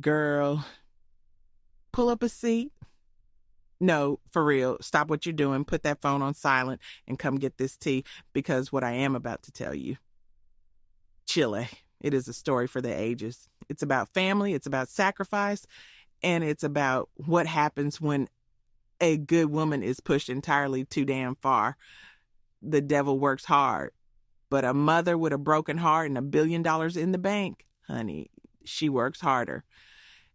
Girl, pull up a seat. No, for real. Stop what you're doing. Put that phone on silent and come get this tea because what I am about to tell you. Chile. It is a story for the ages. It's about family, it's about sacrifice, and it's about what happens when a good woman is pushed entirely too damn far. The devil works hard, but a mother with a broken heart and $1 billion in the bank, honey, she works harder.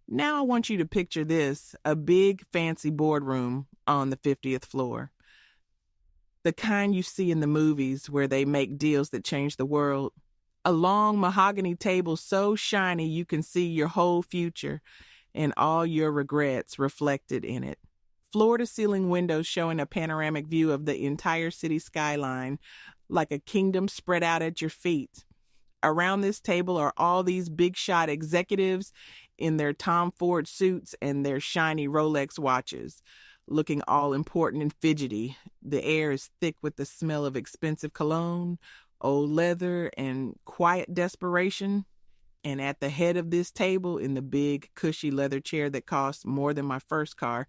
Now I want you to picture this, a big fancy boardroom on the 50th floor. The kind you see in the movies where they make deals that change the world. A long mahogany table so shiny you can see your whole future and all your regrets reflected in it. Floor-to-ceiling windows showing a panoramic view of the entire city skyline, like a kingdom spread out at your feet. Around this table are all these big-shot executives in their Tom Ford suits and their shiny Rolex watches, looking all important and fidgety. The air is thick with the smell of expensive cologne, old leather, and quiet desperation. And at the head of this table, in the big, cushy leather chair that cost more than my first car,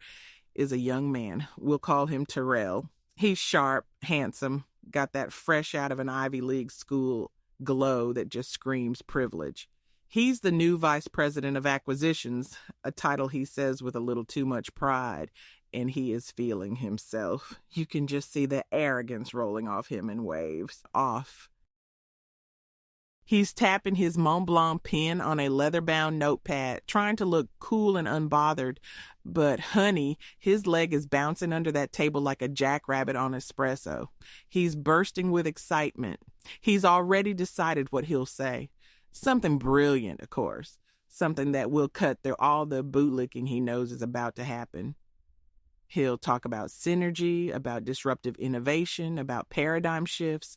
is a young man. We'll call him Terrell. He's sharp, handsome, got that fresh out of an Ivy League school glow that just screams privilege. He's the new vice president of acquisitions, a title he says with a little too much pride, and he is feeling himself. You can just see the arrogance rolling off him in waves. Off. He's tapping his Mont Blanc pen on a leather-bound notepad, trying to look cool and unbothered. But, honey, his leg is bouncing under that table like a jackrabbit on espresso. He's bursting with excitement. He's already decided what he'll say. Something brilliant, of course. Something that will cut through all the bootlicking he knows is about to happen. He'll talk about synergy, about disruptive innovation, about paradigm shifts.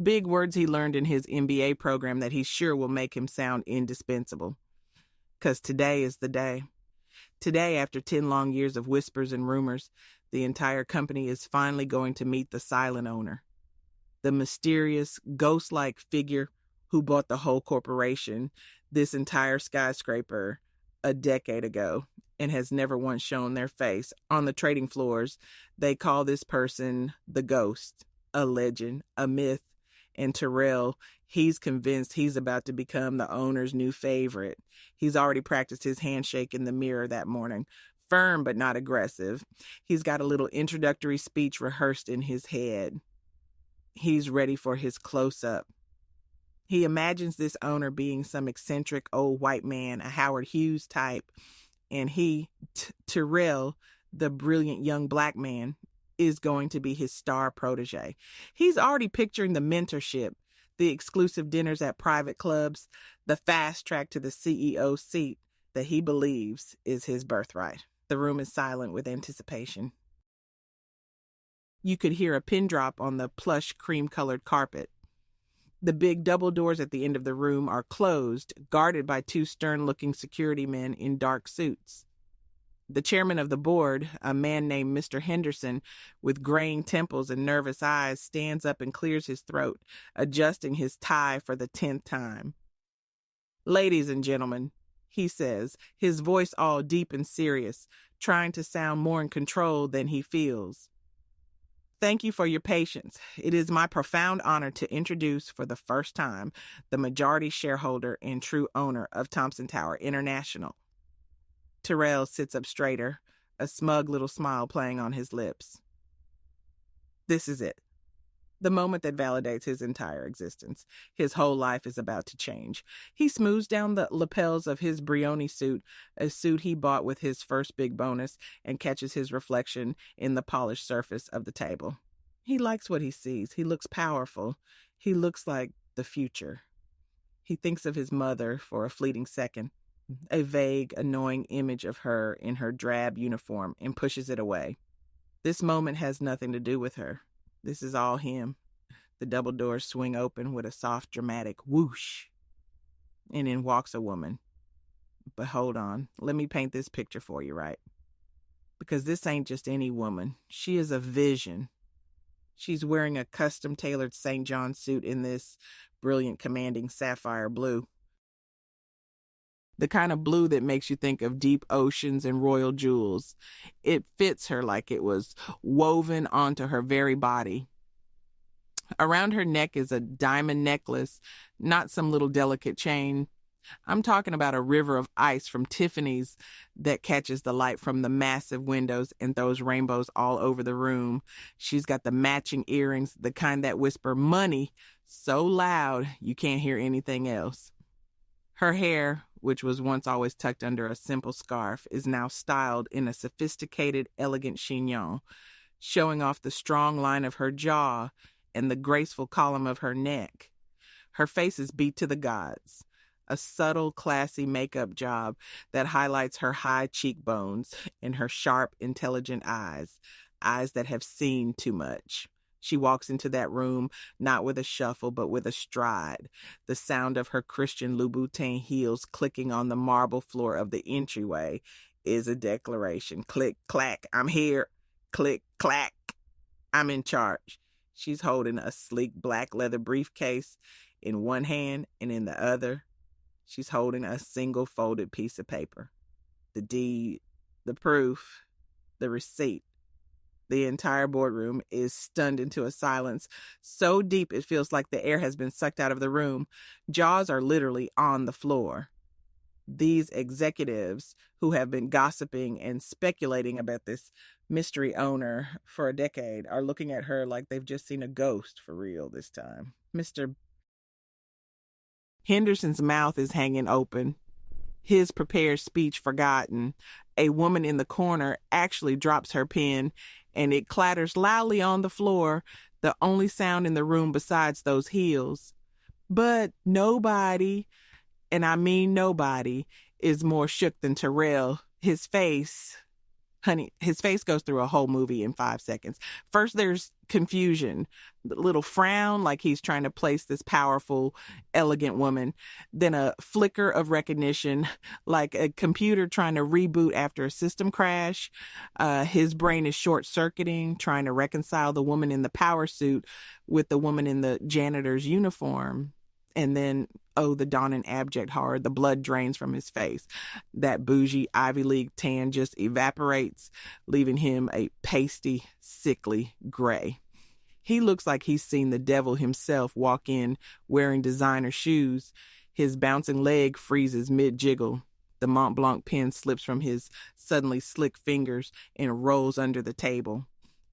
Big words he learned in his MBA program that he's sure will make him sound indispensable. 'Cause today is the day. Today, after 10 long years of whispers and rumors, the entire company is finally going to meet the silent owner. The mysterious, ghost-like figure who bought the whole corporation, this entire skyscraper, a decade ago, and has never once shown their face. On the trading floors, they call this person the ghost, a legend, a myth. And Terrell, he's convinced he's about to become the owner's new favorite. He's already practiced his handshake in the mirror that morning. Firm but not aggressive. He's got a little introductory speech rehearsed in his head. He's ready for his close-up. He imagines this owner being some eccentric old white man, a Howard Hughes type, and he, Terrell, the brilliant young black man, is going to be his star protege. He's already picturing the mentorship, the exclusive dinners at private clubs, the fast track to the CEO seat that he believes is his birthright. The room is silent with anticipation. You could hear a pin drop on the plush cream-colored carpet. The big double doors at the end of the room are closed, guarded by 2 stern-looking security men in dark suits. The chairman of the board, a man named Mr. Henderson, with graying temples and nervous eyes, stands up and clears his throat, adjusting his tie for the 10th time. "Ladies and gentlemen," he says, his voice all deep and serious, trying to sound more in control than he feels. "Thank you for your patience. It is my profound honor to introduce for the first time the majority shareholder and true owner of Thompson Tower International." Terrell sits up straighter, a smug little smile playing on his lips. This is it. The moment that validates his entire existence. His whole life is about to change. He smooths down the lapels of his Brioni suit, a suit he bought with his first big bonus, and catches his reflection in the polished surface of the table. He likes what he sees. He looks powerful. He looks like the future. He thinks of his mother for a fleeting second, a vague, annoying image of her in her drab uniform, and pushes it away. This moment has nothing to do with her. This is all him. The double doors swing open with a soft, dramatic whoosh, and in walks a woman. But hold on, let me paint this picture for you, right? Because this ain't just any woman. She is a vision. She's wearing a custom-tailored St. John suit in this brilliant, commanding sapphire blue. the kind of blue that makes you think of deep oceans and royal jewels. It fits her like it was woven onto her very body. Around her neck is a diamond necklace, not some little delicate chain. I'm talking about a river of ice from Tiffany's that catches the light from the massive windows and throws rainbows all over the room. She's got the matching earrings, the kind that whisper money so loud you can't hear anything else. Her hair, which was once always tucked under a simple scarf, is now styled in a sophisticated, elegant chignon, showing off the strong line of her jaw and the graceful column of her neck. Her face is beat to the gods. A subtle, classy makeup job that highlights her high cheekbones and her sharp, intelligent eyes that have seen too much. She walks into that room not with a shuffle, but with a stride. The sound of her Christian Louboutin heels clicking on the marble floor of the entryway is a declaration. Click, clack, I'm here. Click, clack, I'm in charge. She's holding a sleek black leather briefcase in one hand, and in the other, she's holding a single folded piece of paper. The deed, the proof, the receipt. The entire boardroom is stunned into a silence so deep it feels like the air has been sucked out of the room. Jaws are literally on the floor. These executives who have been gossiping and speculating about this mystery owner for a decade are looking at her like they've just seen a ghost for real this time. Mr. Henderson's mouth is hanging open, his prepared speech forgotten. A woman in the corner actually drops her pen, and it clatters loudly on the floor, the only sound in the room besides those heels. But nobody, and I mean nobody, is more shook than Terrell. His face goes through a whole movie in 5 seconds. First, there's confusion, the little frown like he's trying to place this powerful, elegant woman. Then a flicker of recognition, like a computer trying to reboot after a system crash. His brain is short-circuiting, trying to reconcile the woman in the power suit with the woman in the janitor's uniform. And then, the dawn and abject horror. The blood drains from his face. That bougie Ivy League tan just evaporates, leaving him a pasty, sickly gray. He looks like he's seen the devil himself walk in wearing designer shoes. His bouncing leg freezes mid-jiggle. The Mont Blanc pen slips from his suddenly slick fingers and rolls under the table.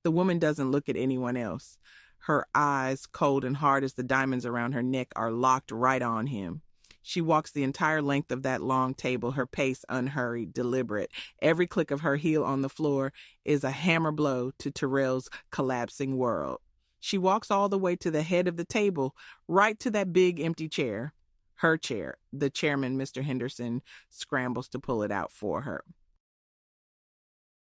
The woman doesn't look at anyone else. Her eyes, cold and hard as the diamonds around her neck, are locked right on him. She walks the entire length of that long table, her pace unhurried, deliberate. Every click of her heel on the floor is a hammer blow to Terrell's collapsing world. She walks all the way to the head of the table, right to that big empty chair. Her chair. The chairman, Mr. Henderson, scrambles to pull it out for her.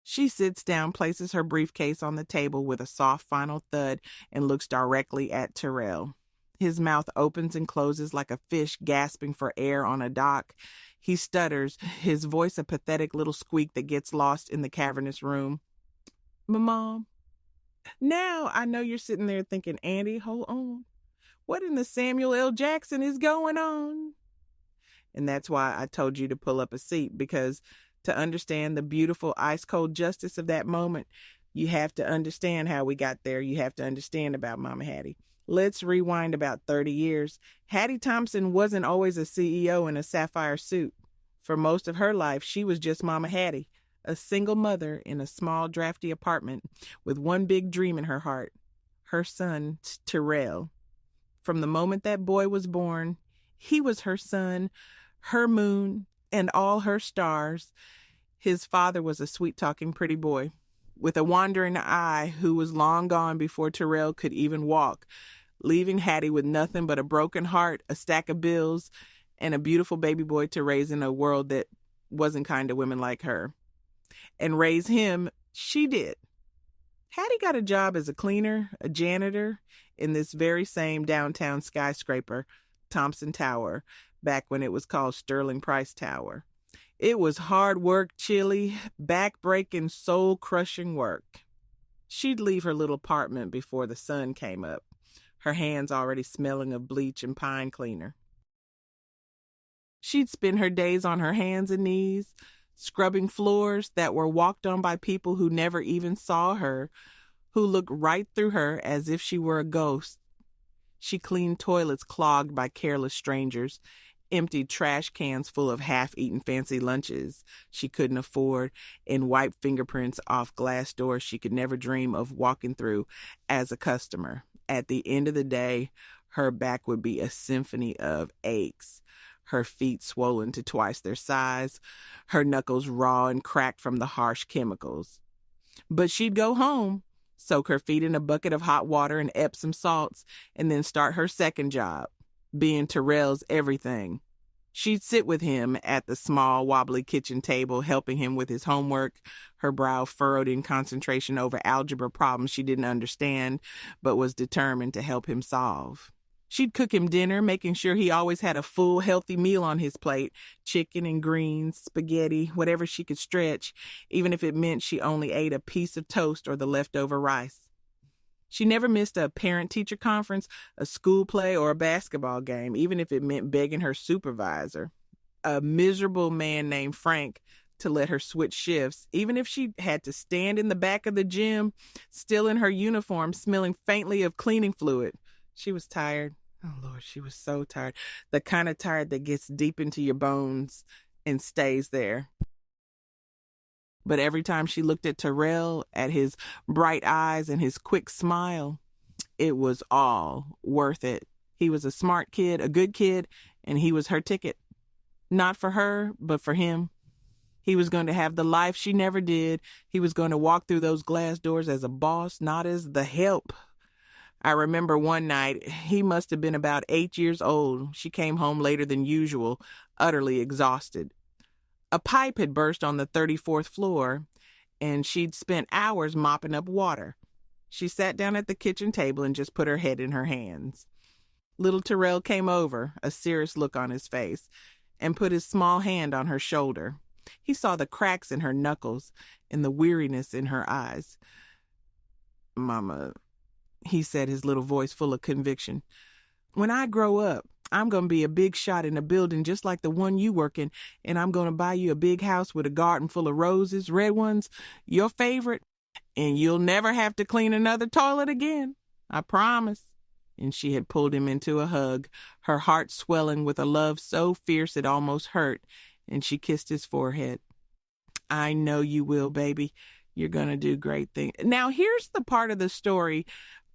She sits down, places her briefcase on the table with a soft final thud, and looks directly at Terrell. His mouth opens and closes like a fish gasping for air on a dock. He stutters, his voice a pathetic little squeak that gets lost in the cavernous room. Mom, now I know you're sitting there thinking, Auntie, hold on. What in the Samuel L. Jackson is going on? And that's why I told you to pull up a seat, because to understand the beautiful ice-cold justice of that moment, you have to understand how we got there. You have to understand about Mama Hattie. Let's rewind about 30 years. Hattie Thompson wasn't always a CEO in a sapphire suit. For most of her life, she was just Mama Hattie, a single mother in a small, drafty apartment with one big dream in her heart, her son, Terrell. From the moment that boy was born, he was her sun, her moon, and all her stars. His father was a sweet-talking pretty boy with a wandering eye who was long gone before Terrell could even walk, leaving Hattie with nothing but a broken heart, a stack of bills, and a beautiful baby boy to raise in a world that wasn't kind to women like her. And raise him, she did. Hattie got a job as a cleaner, a janitor, in this very same downtown skyscraper, Thompson Tower, back when it was called Sterling Price Tower. It was hard work, chilly, back-breaking, soul-crushing work. She'd leave her little apartment before the sun came up, her hands already smelling of bleach and pine cleaner. She'd spend her days on her hands and knees, scrubbing floors that were walked on by people who never even saw her, who looked right through her as if she were a ghost. She cleaned toilets clogged by careless strangers, emptied trash cans full of half-eaten fancy lunches she couldn't afford, and wiped fingerprints off glass doors she could never dream of walking through as a customer. At the end of the day, her back would be a symphony of aches, her feet swollen to twice their size, her knuckles raw and cracked from the harsh chemicals. But she'd go home, soak her feet in a bucket of hot water and Epsom salts, and then start her second job, being Terrell's everything. She'd sit with him at the small, wobbly kitchen table, helping him with his homework, her brow furrowed in concentration over algebra problems she didn't understand, but was determined to help him solve. She'd cook him dinner, making sure he always had a full, healthy meal on his plate, chicken and greens, spaghetti, whatever she could stretch, even if it meant she only ate a piece of toast or the leftover rice. She never missed a parent-teacher conference, a school play, or a basketball game, even if it meant begging her supervisor, a miserable man named Frank, to let her switch shifts, even if she had to stand in the back of the gym, still in her uniform, smelling faintly of cleaning fluid. She was tired. Oh, Lord, she was so tired. The kind of tired that gets deep into your bones and stays there. But every time she looked at Terrell, at his bright eyes and his quick smile, it was all worth it. He was a smart kid, a good kid, and he was her ticket. Not for her, but for him. He was going to have the life she never did. He was going to walk through those glass doors as a boss, not as the help. I remember one night, he must have been about 8 years old. She came home later than usual, utterly exhausted. A pipe had burst on the 34th floor, and she'd spent hours mopping up water. She sat down at the kitchen table and just put her head in her hands. Little Terrell came over, a serious look on his face, and put his small hand on her shoulder. He saw the cracks in her knuckles and the weariness in her eyes. "Mama," he said, his little voice full of conviction, "when I grow up, I'm going to be a big shot in a building just like the one you work in, and I'm going to buy you a big house with a garden full of roses, red ones, your favorite, and you'll never have to clean another toilet again. I promise." And she had pulled him into a hug, her heart swelling with a love so fierce it almost hurt, and she kissed his forehead. "I know you will, baby. You're going to do great things." Now, here's the part of the story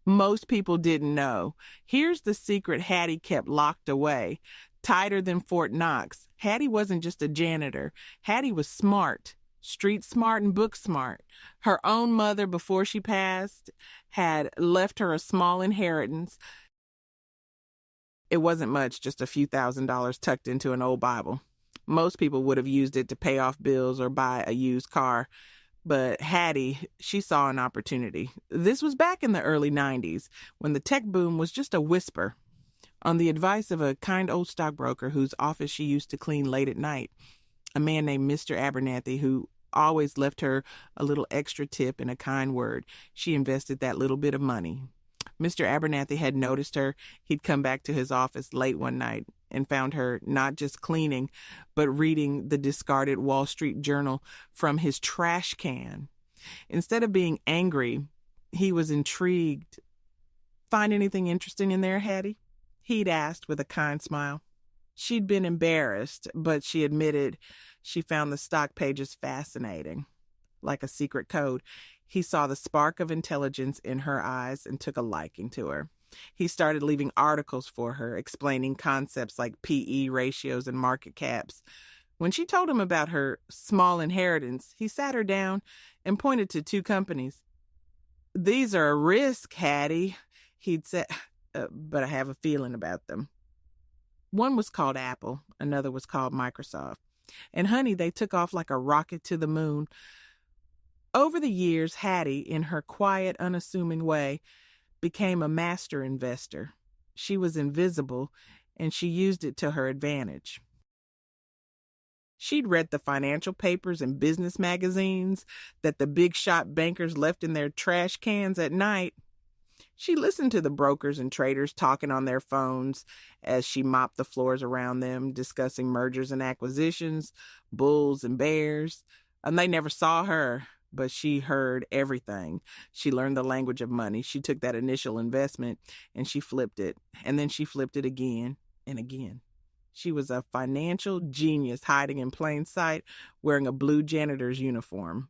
most people didn't know. Here's the secret Hattie kept locked away, tighter than Fort Knox. Hattie wasn't just a janitor. Hattie was smart, street smart and book smart. Her own mother, before she passed, had left her a small inheritance. It wasn't much, just a few $1,000s tucked into an old Bible. Most people would have used it to pay off bills or buy a used car. But Hattie, she saw an opportunity. This was back in the early 90s, when the tech boom was just a whisper. On the advice of a kind old stockbroker whose office she used to clean late at night, a man named Mr. Abernathy, who always left her a little extra tip and a kind word, she invested that little bit of money. Mr. Abernathy had noticed her. He'd come back to his office late one night and found her not just cleaning, but reading the discarded Wall Street Journal from his trash can. Instead of being angry, he was intrigued. "Find anything interesting in there, Hattie?" he'd asked with a kind smile. She'd been embarrassed, but she admitted she found the stock pages fascinating. Like a secret code, he saw the spark of intelligence in her eyes and took a liking to her. He started leaving articles for her, explaining concepts like PE ratios and market caps. When she told him about her small inheritance, he sat her down and pointed to 2 companies. "These are a risk, Hattie," he'd said, "but I have a feeling about them." One was called Apple, another was called Microsoft. And honey, they took off like a rocket to the moon. Over the years, Hattie, in her quiet, unassuming way, became a master investor. She was invisible, and she used it to her advantage. She'd read the financial papers and business magazines that the big shot bankers left in their trash cans at night. She listened to the brokers and traders talking on their phones as she mopped the floors around them, discussing mergers and acquisitions, bulls and bears. And they never saw her, but she heard everything. She learned the language of money. She took that initial investment and she flipped it. And then she flipped it again and again. She was a financial genius hiding in plain sight, wearing a blue janitor's uniform.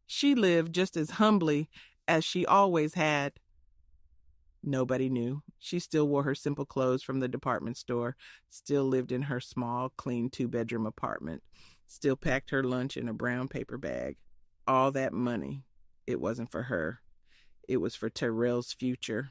She lived just as humbly as she always had. Nobody knew. She still wore her simple clothes from the department store, still lived in her small, clean 2-bedroom apartment, still packed her lunch in a brown paper bag. All that money, it wasn't for her. It was for Terrell's future.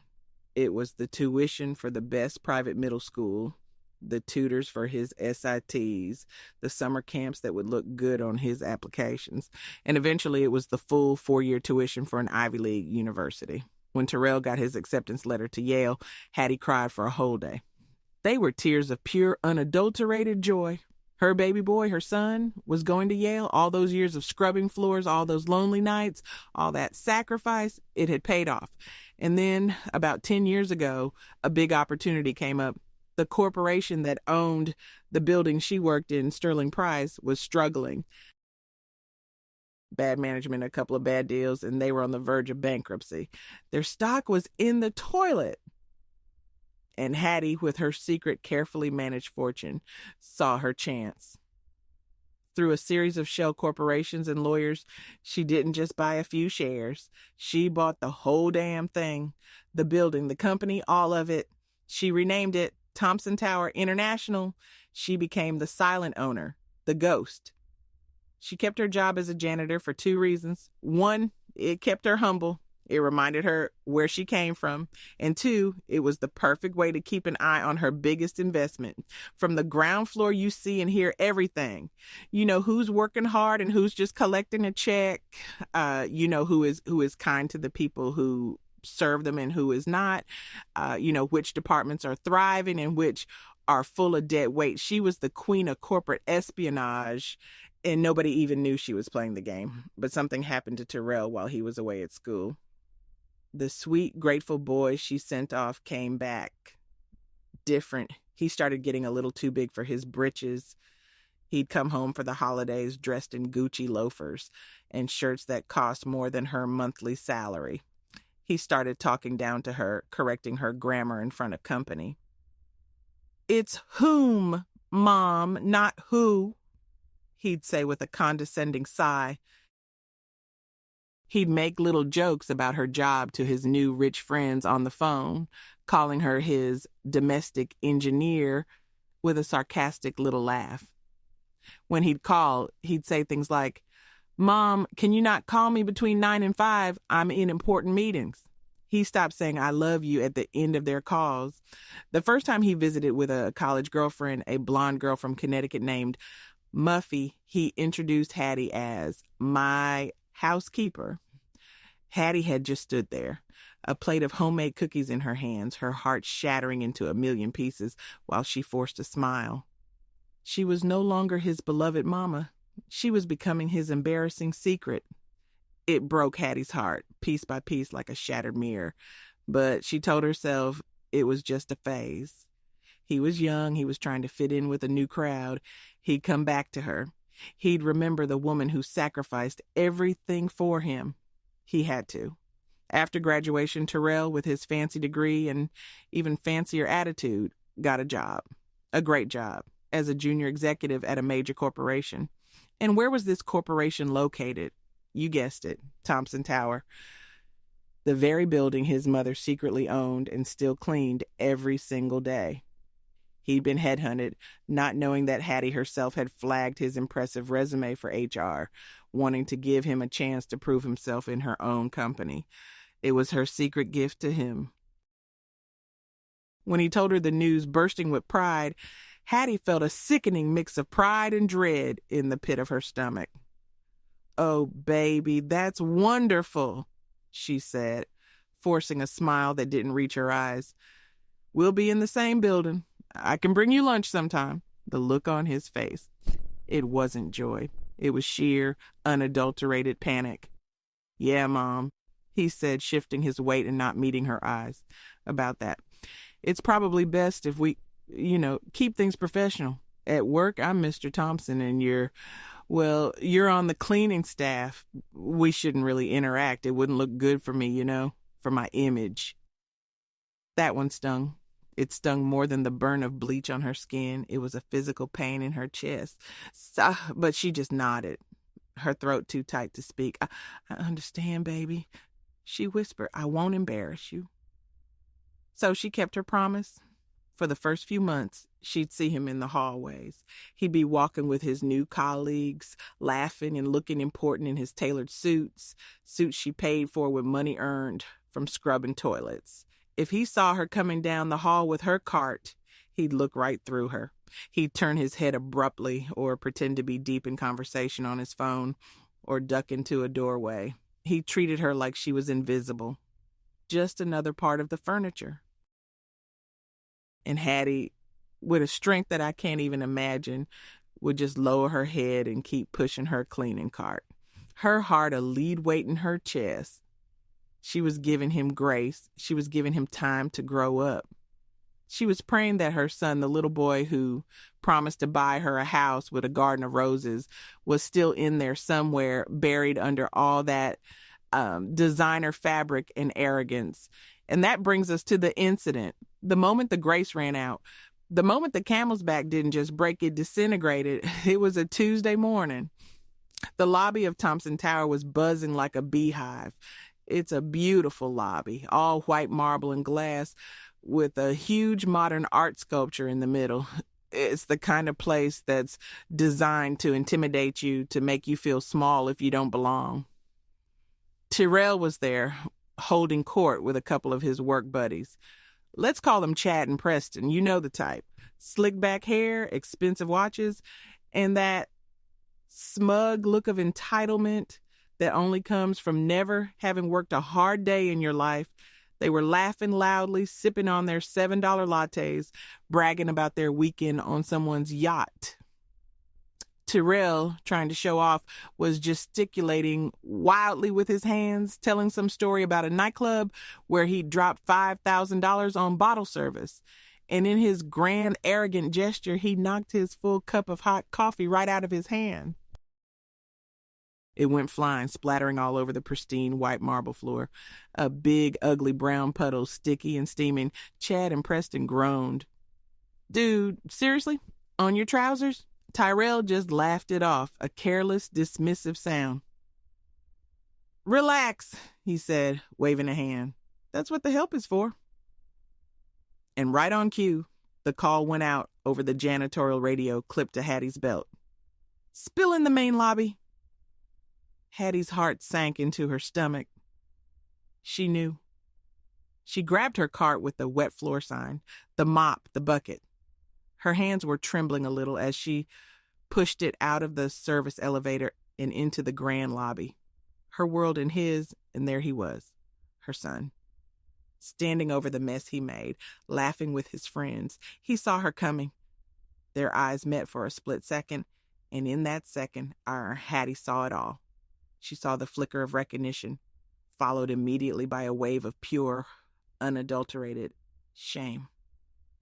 It was the tuition for the best private middle school, the tutors for his SITs, the summer camps that would look good on his applications, and eventually it was the full 4-year tuition for an Ivy League university. When Terrell got his acceptance letter to Yale, Hattie cried for a whole day. They were tears of pure, unadulterated joy. Her baby boy, her son, was going to Yale. All those years of scrubbing floors, all those lonely nights, all that sacrifice, it had paid off. And then, about 10 years ago, a big opportunity came up. The corporation that owned the building she worked in, Sterling Price, was struggling. Bad management, a couple of bad deals, and they were on the verge of bankruptcy. Their stock was in the toilet. And Hattie, with her secret, carefully managed fortune, saw her chance. Through a series of shell corporations and lawyers, she didn't just buy a few shares. She bought the whole damn thing. The building, the company, all of it. She renamed it Thompson Tower International. She became the silent owner, the ghost. She kept her job as a janitor for 2 reasons. 1, it kept her humble. It reminded her where she came from. And 2, it was the perfect way to keep an eye on her biggest investment. From the ground floor, you see and hear everything. You know who's working hard and who's just collecting a check. You know who is kind to the people who serve them and who is not. You know which departments are thriving and which are full of dead weight. She was the queen of corporate espionage, and nobody even knew she was playing the game. But something happened to Terrell while he was away at school. The sweet, grateful boy she sent off came back. Different. He started getting a little too big for his britches. He'd come home for the holidays dressed in Gucci loafers and shirts that cost more than her monthly salary. He started talking down to her, correcting her grammar in front of company. "It's whom, Mom, not who," he'd say with a condescending sigh. He'd make little jokes about her job to his new rich friends on the phone, calling her his domestic engineer with a sarcastic little laugh. When he'd call, he'd say things like, "Mom, can you not call me between 9 and 5? I'm in important meetings." He stopped saying "I love you" at the end of their calls. The first time he visited with a college girlfriend, a blonde girl from Connecticut named Muffy, he introduced Hattie as my housekeeper. Hattie had just stood there, a plate of homemade cookies in her hands, her heart shattering into a million pieces while she forced a smile. She was no longer his beloved mama. She was becoming his embarrassing secret. It broke Hattie's heart, piece by piece, like a shattered mirror. But she told herself it was just a phase. He was young. He was trying to fit in with a new crowd. He'd come back to her. He'd remember the woman who sacrificed everything for him. He had to. After graduation, Terrell, with his fancy degree and even fancier attitude, got a job. A great job, as a junior executive at a major corporation. And where was this corporation located? You guessed it, Thompson Tower. The very building his mother secretly owned and still cleaned every single day. He'd been headhunted, not knowing that Hattie herself had flagged his impressive resume for HR, wanting to give him a chance to prove himself in her own company. It was her secret gift to him. When he told her the news, bursting with pride, Hattie felt a sickening mix of pride and dread in the pit of her stomach. "Oh, baby, that's wonderful," she said, forcing a smile that didn't reach her eyes. "We'll be in the same building. I can bring you lunch sometime." The look on his face. It wasn't joy. It was sheer, unadulterated panic. "Yeah, Mom." he said, shifting his weight and not meeting her eyes. About that. It's probably best if we, keep things professional. At work, I'm Mr. Thompson, and you're on the cleaning staff. We shouldn't really interact. It wouldn't look good for me, for my image. That one stung. It stung more than the burn of bleach on her skin. It was a physical pain in her chest. But she just nodded, her throat too tight to speak. I understand, baby, she whispered. I won't embarrass you. So she kept her promise. For the first few months, she'd see him in the hallways. He'd be walking with his new colleagues, laughing and looking important in his tailored suits she paid for with money earned from scrubbing toilets. If he saw her coming down the hall with her cart, he'd look right through her. He'd turn his head abruptly or pretend to be deep in conversation on his phone or duck into a doorway. He treated her like she was invisible, just another part of the furniture. And Hattie, with a strength that I can't even imagine, would just lower her head and keep pushing her cleaning cart. Her heart a lead weight in her chest. She was giving him grace. She was giving him time to grow up. She was praying that her son, the little boy who promised to buy her a house with a garden of roses, was still in there somewhere, buried under all that designer fabric and arrogance. And that brings us to the incident. The moment the grace ran out, the moment the camel's back didn't just break, it disintegrated. It was a Tuesday morning. The lobby of Thompson Tower was buzzing like a beehive. It's a beautiful lobby, all white marble and glass, with a huge modern art sculpture in the middle. It's the kind of place that's designed to intimidate you, to make you feel small if you don't belong. Tyrell was there, holding court with a couple of his work buddies. Let's call them Chad and Preston. You know the type. Slick back hair, expensive watches, and that smug look of entitlement that only comes from never having worked a hard day in your life. They were laughing loudly, sipping on their $7 lattes, bragging about their weekend on someone's yacht. Tyrell, trying to show off, was gesticulating wildly with his hands, telling some story about a nightclub where he dropped $5,000 on bottle service. And in his grand, arrogant gesture, he knocked his full cup of hot coffee right out of his hand. It went flying, splattering all over the pristine white marble floor. A big, ugly brown puddle, sticky and steaming. Chad and Preston groaned. Dude, seriously? On your trousers? Tyrell just laughed it off, a careless, dismissive sound. Relax, he said, waving a hand. That's what the help is for. And right on cue, the call went out over the janitorial radio clipped to Hattie's belt. Spill in the main lobby. Hattie's heart sank into her stomach. She knew. She grabbed her cart with the wet floor sign, the mop, the bucket. Her hands were trembling a little as she pushed it out of the service elevator and into the grand lobby. Her world in his, and there he was, her son, standing over the mess he made, laughing with his friends. He saw her coming. Their eyes met for a split second, and in that second, our Hattie saw it all. She saw the flicker of recognition, followed immediately by a wave of pure, unadulterated shame.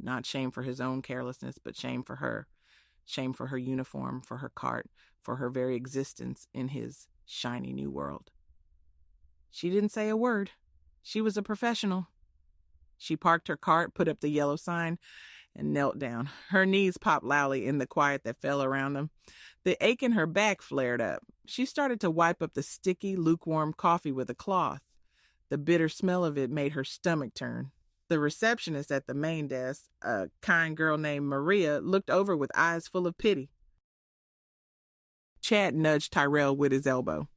Not shame for his own carelessness, but shame for her. Shame for her uniform, for her cart, for her very existence in his shiny new world. She didn't say a word. She was a professional. She parked her cart, put up the yellow sign, and knelt down. Her knees popped loudly in the quiet that fell around them. The ache in her back flared up. She started to wipe up the sticky, lukewarm coffee with a cloth. The bitter smell of it made her stomach turn. The receptionist at the main desk, a kind girl named Maria, looked over with eyes full of pity. Chad nudged Tyrell with his elbow.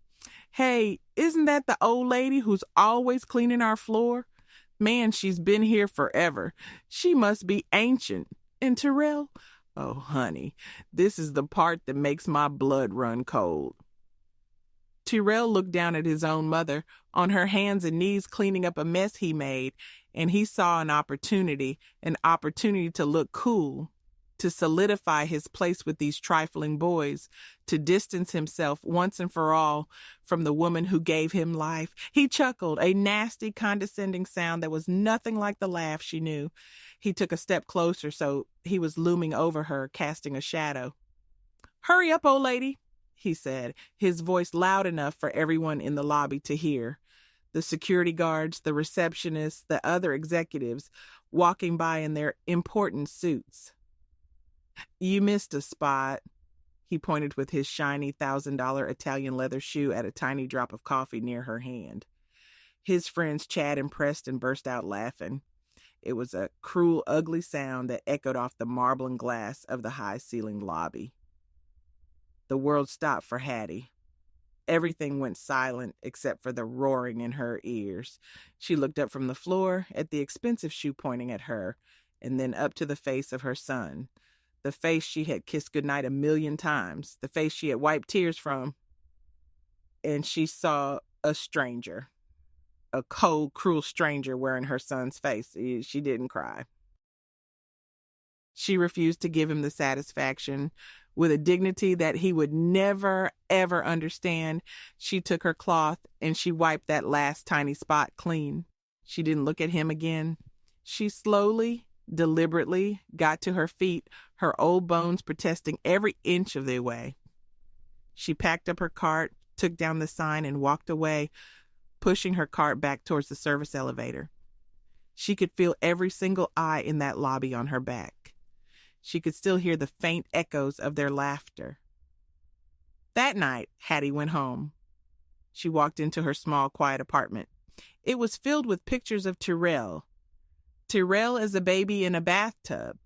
Hey, isn't that the old lady who's always cleaning our floor? Man, she's been here forever. She must be ancient. And Tyrell, oh, honey, this is the part that makes my blood run cold. Tyrell looked down at his own mother, on her hands and knees cleaning up a mess he made, and he saw an opportunity to look cool, to solidify his place with these trifling boys, to distance himself once and for all from the woman who gave him life. He chuckled, a nasty, condescending sound that was nothing like the laugh she knew. He took a step closer, so he was looming over her, casting a shadow. "Hurry up, old lady," he said, his voice loud enough for everyone in the lobby to hear. The security guards, the receptionists, the other executives walking by in their important suits. "You missed a spot." He pointed with his shiny $1,000 Italian leather shoe at a tiny drop of coffee near her hand. His friends Chad and Preston burst out laughing. It was a cruel, ugly sound that echoed off the marble and glass of the high-ceilinged lobby. The world stopped for Hattie. Everything went silent except for the roaring in her ears. She looked up from the floor at the expensive shoe pointing at her, and then up to the face of her son, the face she had kissed goodnight 1,000,000 times, the face she had wiped tears from. And she saw a stranger, a cold, cruel stranger wearing her son's face. She didn't cry. She refused to give him the satisfaction. With a dignity that he would never, ever understand, she took her cloth and she wiped that last tiny spot clean. She didn't look at him again. She slowly, deliberately got to her feet, her old bones protesting every inch of the way. She packed up her cart, took down the sign, and walked away, pushing her cart back towards the service elevator. She could feel every single eye in that lobby on her back. She could still hear the faint echoes of their laughter. That night, Hattie went home. She walked into her small, quiet apartment. It was filled with pictures of Tyrell. Tyrell as a baby in a bathtub.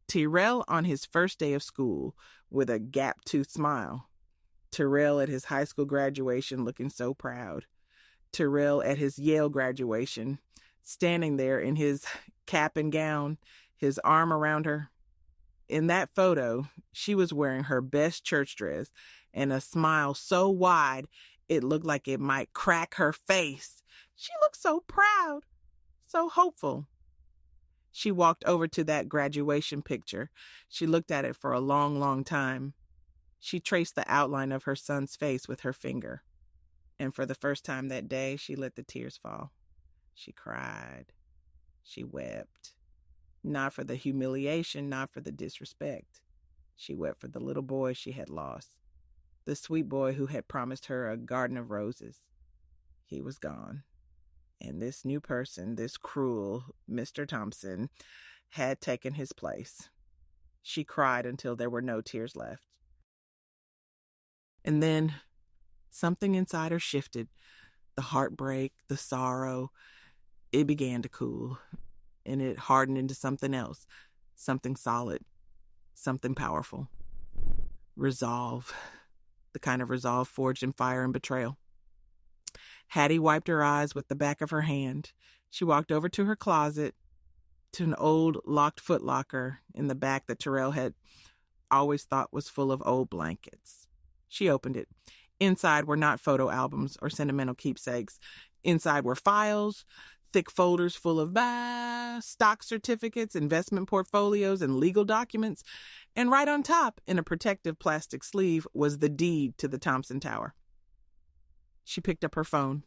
Tyrell on his first day of school with a gap-toothed smile. Tyrell at his high school graduation looking so proud. Tyrell at his Yale graduation, standing there in his cap and gown, his arm around her. In that photo, she was wearing her best church dress and a smile so wide it looked like it might crack her face. She looked so proud, so hopeful. She walked over to that graduation picture. She looked at it for a long, long time. She traced the outline of her son's face with her finger. And for the first time that day, she let the tears fall. She cried. She wept. Not for the humiliation, not for the disrespect. She wept for the little boy she had lost, the sweet boy who had promised her a garden of roses. He was gone. And this new person, this cruel Mr. Thompson, had taken his place. She cried until there were no tears left. And then something inside her shifted. The heartbreak, the sorrow, it began to cool. And it hardened into something else, something solid, something powerful. Resolve, the kind of resolve forged in fire and betrayal. Hattie wiped her eyes with the back of her hand. She walked over to her closet, to an old locked footlocker in the back that Tyrell had always thought was full of old blankets. She opened it. Inside were not photo albums or sentimental keepsakes. Inside were files, thick folders full of stock certificates, investment portfolios, and legal documents. And right on top, in a protective plastic sleeve, was the deed to the Thompson Tower. She picked up her phone.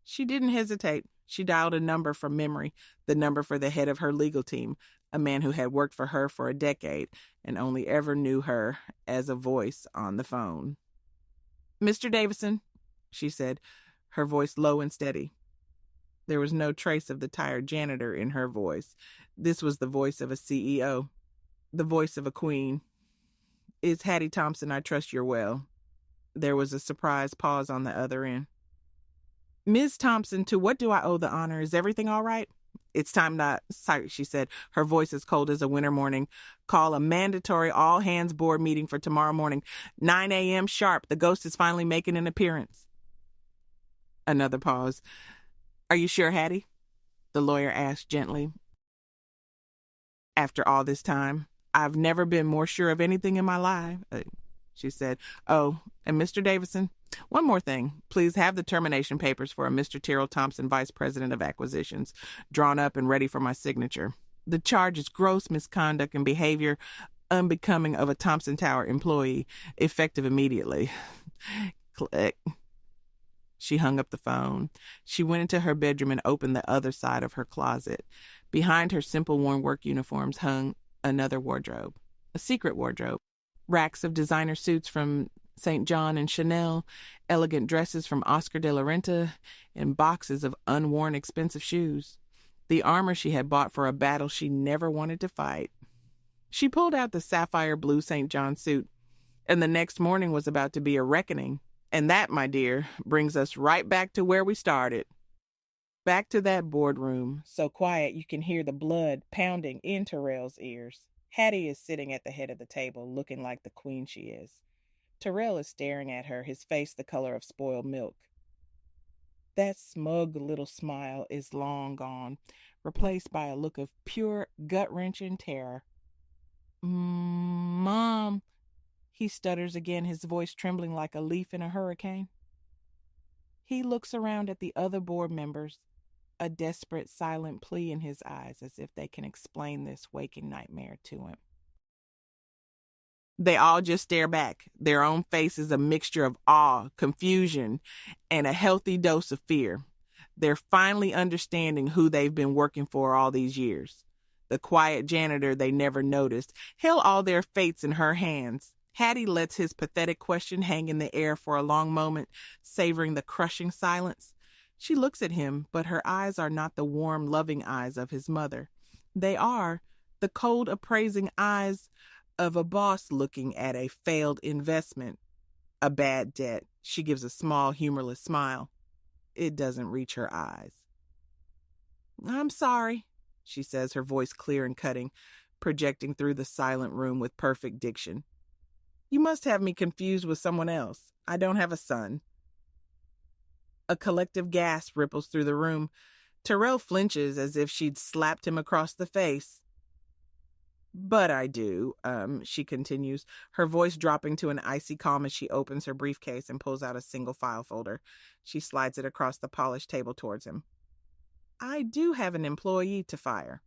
She didn't hesitate. She dialed a number from memory, the number for the head of her legal team, a man who had worked for her for a decade and only ever knew her as a voice on the phone. "Mr. Davison," she said, her voice low and steady. There was no trace of the tired janitor in her voice. This was the voice of a CEO, the voice of a queen. "It's Hattie Thompson. I trust you're well." There was a surprised pause on the other end. "Ms. Thompson, to what do I owe the honor? Is everything all right?" "It's time to," she said, her voice as cold as a winter morning. "Call a mandatory all-hands board meeting for tomorrow morning, 9 a.m. sharp. The ghost is finally making an appearance." Another pause. "Are you sure, Hattie?" the lawyer asked gently. "After all this time, I've never been more sure of anything in my life," she said. "Oh, and Mr. Davison, one more thing. Please have the termination papers for a Mr. Tyrell Thompson, Vice President of Acquisitions, drawn up and ready for my signature. The charge is gross misconduct and behavior unbecoming of a Thompson Tower employee, effective immediately. Click. She hung up the phone. She went into her bedroom and opened the other side of her closet. Behind her simple worn work uniforms hung another wardrobe, a secret wardrobe. Racks of designer suits from St. John and Chanel, elegant dresses from Oscar de la Renta, and boxes of unworn expensive shoes. The armor she had bought for a battle she never wanted to fight. She pulled out the sapphire blue St. John suit, and the next morning was about to be a reckoning. And that, my dear, brings us right back to where we started. Back to that boardroom, so quiet you can hear the blood pounding in Terrell's ears. Hattie is sitting at the head of the table, looking like the queen she is. Terrell is staring at her, his face the color of spoiled milk. That smug little smile is long gone, replaced by a look of pure, gut-wrenching terror. Mom, he stutters again, his voice trembling like a leaf in a hurricane. He looks around at the other board members, a desperate, silent plea in his eyes, as if they can explain this waking nightmare to him. They all just stare back, their own faces a mixture of awe, confusion, and a healthy dose of fear. They're finally understanding who they've been working for all these years. The quiet janitor they never noticed held all their fates in her hands. Hattie lets his pathetic question hang in the air for a long moment, savoring the crushing silence. She looks at him, but her eyes are not the warm, loving eyes of his mother. They are the cold, appraising eyes of a boss looking at a failed investment, a bad debt. She gives a small, humorless smile. It doesn't reach her eyes. I'm sorry, she says, her voice clear and cutting, projecting through the silent room with perfect diction. You must have me confused with someone else. I don't have a son. A collective gasp ripples through the room. Terrell flinches as if she'd slapped him across the face. But I do, she continues, her voice dropping to an icy calm as she opens her briefcase and pulls out a single file folder. She slides it across the polished table towards him. I do have an employee to fire.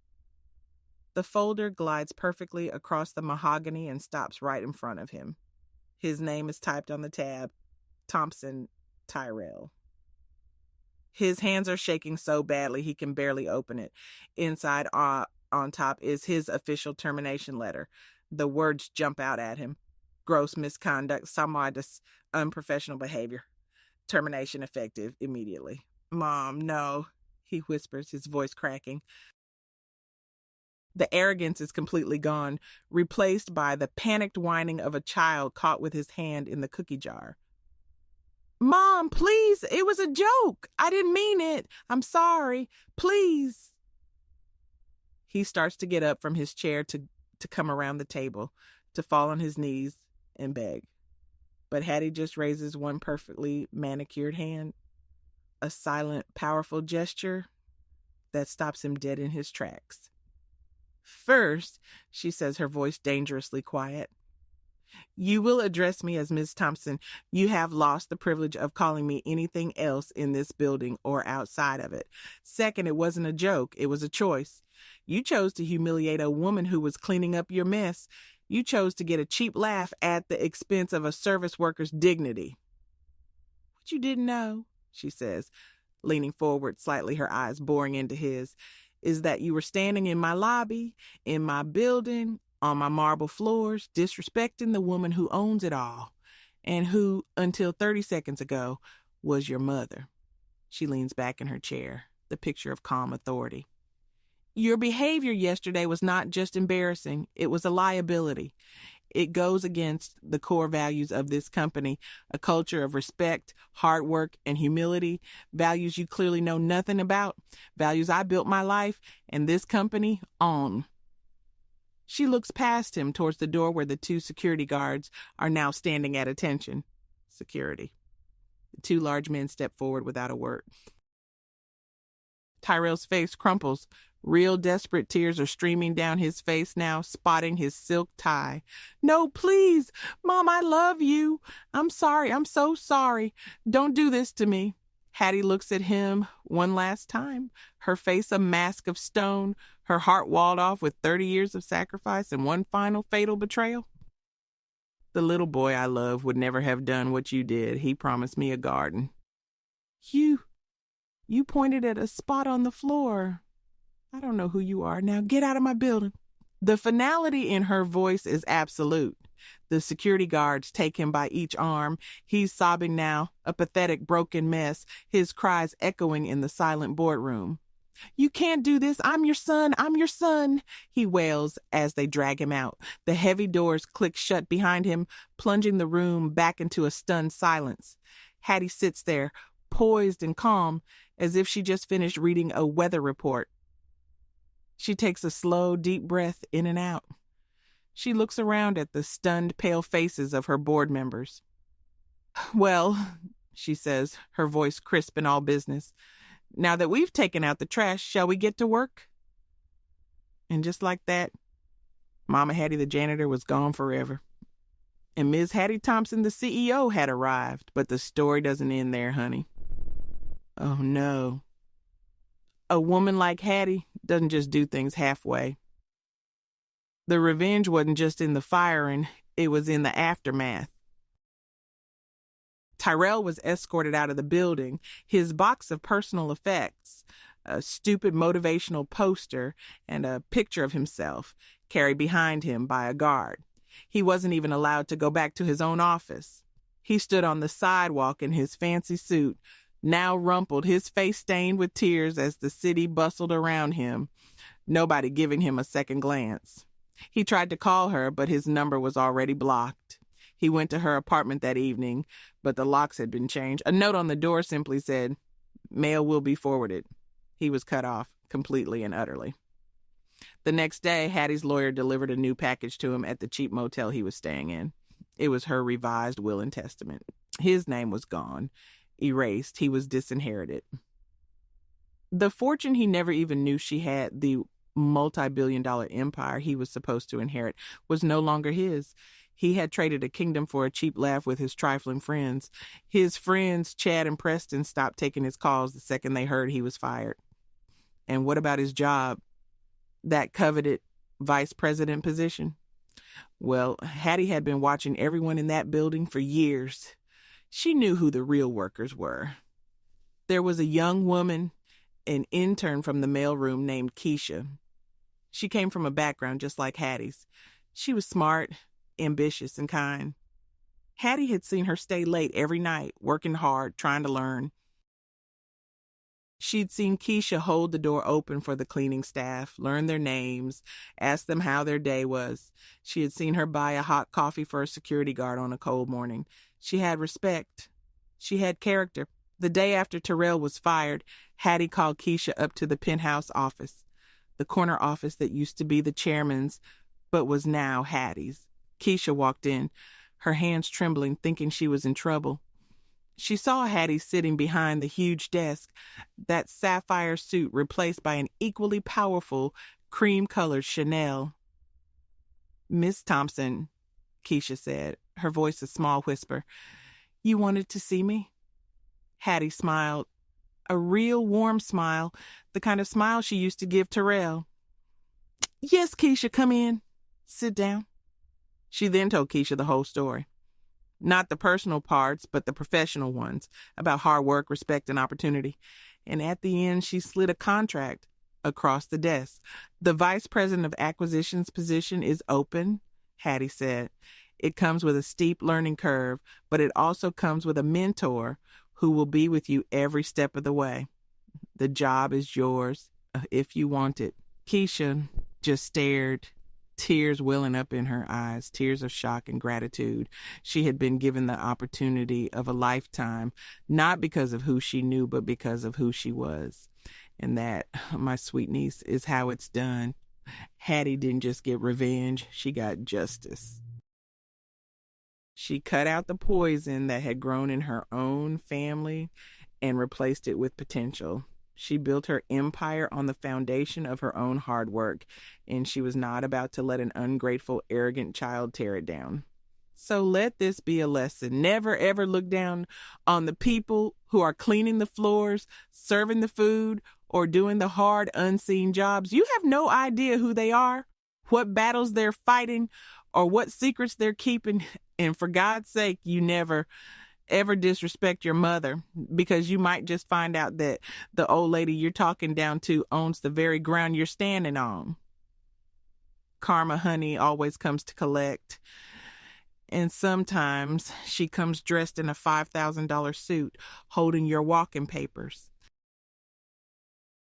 The folder glides perfectly across the mahogany and stops right in front of him. His name is typed on the tab, Thompson Tyrell. His hands are shaking so badly he can barely open it. Inside, on top, is his official termination letter. The words jump out at him. Gross misconduct, somewhat unprofessional behavior. Termination effective immediately. Mom, no, he whispers, his voice cracking. The arrogance is completely gone, replaced by the panicked whining of a child caught with his hand in the cookie jar. Mom, please, it was a joke. I didn't mean it. I'm sorry. Please. He starts to get up from his chair to come around the table, to fall on his knees and beg. But Hattie just raises one perfectly manicured hand, a silent, powerful gesture that stops him dead in his tracks. First, she says, her voice dangerously quiet, you will address me as Miss Thompson. You have lost the privilege of calling me anything else in this building or outside of it. Second, it wasn't a joke. It was a choice. You chose to humiliate a woman who was cleaning up your mess. You chose to get a cheap laugh at the expense of a service worker's dignity. What you didn't know, she says, leaning forward slightly, her eyes boring into his, is that you were standing in my lobby, in my building, on my marble floors, disrespecting the woman who owns it all, and who, until 30 seconds ago, was your mother. She leans back in her chair, the picture of calm authority. Your behavior yesterday was not just embarrassing, it was a liability. It goes against the core values of this company, a culture of respect, hard work, and humility, values you clearly know nothing about, values I built my life and this company on. She looks past him towards the door where the two security guards are now standing at attention. Security. The two large men step forward without a word. Tyrell's face crumples. Real desperate tears are streaming down his face now, spotting his silk tie. No, please. Mom, I love you. I'm sorry. I'm so sorry. Don't do this to me. Hattie looks at him one last time, her face a mask of stone, her heart walled off with 30 years of sacrifice and one final fatal betrayal. The little boy I love would never have done what you did. He promised me a garden. You pointed at a spot on the floor. I don't know who you are. Now get out of my building. The finality in her voice is absolute. The security guards take him by each arm. He's sobbing now, a pathetic, broken mess, his cries echoing in the silent boardroom. You can't do this. I'm your son. I'm your son, he wails as they drag him out. The heavy doors click shut behind him, plunging the room back into a stunned silence. Hattie sits there, poised and calm, as if she just finished reading a weather report. She takes a slow, deep breath in and out. She looks around at the stunned, pale faces of her board members. Well, she says, her voice crisp and all business, now that we've taken out the trash, shall we get to work? And just like that, Mama Hattie the janitor was gone forever. And Ms. Hattie Thompson the CEO had arrived, but the story doesn't end there, honey. Oh no. A woman like Hattie doesn't just do things halfway. The revenge wasn't just in the firing, it was in the aftermath. Tyrell was escorted out of the building, his box of personal effects, a stupid motivational poster, and a picture of himself carried behind him by a guard. He wasn't even allowed to go back to his own office. He stood on the sidewalk in his fancy suit, now rumpled, his face stained with tears as the city bustled around him, nobody giving him a second glance. He tried to call her, but his number was already blocked. He went to her apartment that evening, but the locks had been changed. A note on the door simply said, "Mail will be forwarded." He was cut off completely and utterly. The next day, Hattie's lawyer delivered a new package to him at the cheap motel he was staying in. It was her revised will and testament. His name was gone, erased. He was disinherited. The fortune he never even knew she had, the multi-billion-dollar empire he was supposed to inherit, was no longer his. He had traded a kingdom for a cheap laugh with his trifling friends. His friends, Chad and Preston, stopped taking his calls the second they heard he was fired. And what about his job? That coveted vice president position? Well, Hattie had been watching everyone in that building for years. She knew who the real workers were. There was a young woman, an intern from the mailroom named Keisha. She came from a background just like Hattie's. She was smart, ambitious, and kind. Hattie had seen her stay late every night, working hard, trying to learn. She'd seen Keisha hold the door open for the cleaning staff, learn their names, ask them how their day was. She had seen her buy a hot coffee for a security guard on a cold morning. She had respect. She had character. The day after Terrell was fired, Hattie called Keisha up to the penthouse office, the corner office that used to be the chairman's, but was now Hattie's. Keisha walked in, her hands trembling, thinking she was in trouble. She saw Hattie sitting behind the huge desk, that sapphire suit replaced by an equally powerful cream-colored Chanel. "Miss Thompson," Keisha said, her voice a small whisper, "you wanted to see me?" Hattie smiled, a real warm smile, the kind of smile she used to give Terrell. "Yes, Keisha, come in. Sit down." She then told Keisha the whole story. Not the personal parts, but the professional ones, about hard work, respect, and opportunity. And at the end, she slid a contract across the desk. "The vice president of acquisitions position is open," Hattie said. "It comes with a steep learning curve, but it also comes with a mentor who will be with you every step of the way. The job is yours, if you want it." Keisha just stared, tears welling up in her eyes, tears of shock and gratitude. She had been given the opportunity of a lifetime, not because of who she knew, but because of who she was. And that, my sweet niece, is how it's done. Hattie didn't just get revenge, she got justice. She cut out the poison that had grown in her own family and replaced it with potential. She built her empire on the foundation of her own hard work, and she was not about to let an ungrateful, arrogant child tear it down. So let this be a lesson. Never ever look down on the people who are cleaning the floors, serving the food, or doing the hard, unseen jobs. You have no idea who they are, what battles they're fighting, or what secrets they're keeping. And for God's sake, you never ever disrespect your mother, because you might just find out that the old lady you're talking down to owns the very ground you're standing on. Karma, honey, always comes to collect. And sometimes she comes dressed in a $5,000 suit, holding your walking papers.